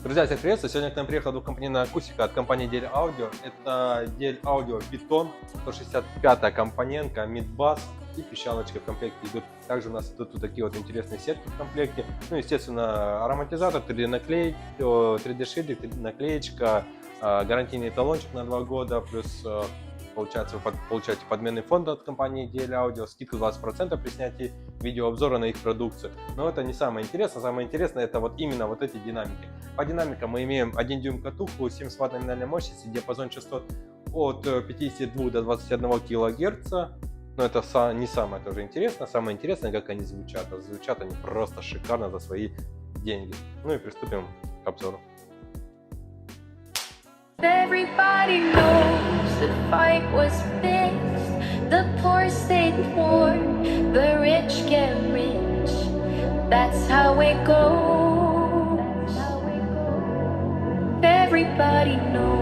Друзья, всех приветствую! Сегодня к нам приехала двухкомпонентная акустика от компании Дель Аудио. Это Дель Аудио Бетон, 165-я компонентка, мид-бас и пищалочка в комплекте идут. Также у нас идут вот такие вот интересные сетки в комплекте. Ну, естественно, ароматизатор, 3D-наклей, 3D-шильдик, 3D-наклеечка, гарантийный талончик на 2 года, плюс получается, вы получаете подменный фонд от компании Дель Аудио, скидку 20% при снятии видеообзора на их продукцию. Но это не самое интересное. Самое интересное это вот именно вот эти динамики. По динамикам мы имеем 1 дюйм катуху, 70 Вт номинальной мощности, диапазон частот от 52 до 21 кГц. Но это не самое тоже интересное. Самое интересное, как они звучат. А звучат они просто шикарно за свои деньги. Ну и приступим к обзору. Everybody knows the fight was fixed. The poor stayed poor, the rich get rich. That's how it goes. Everybody knows.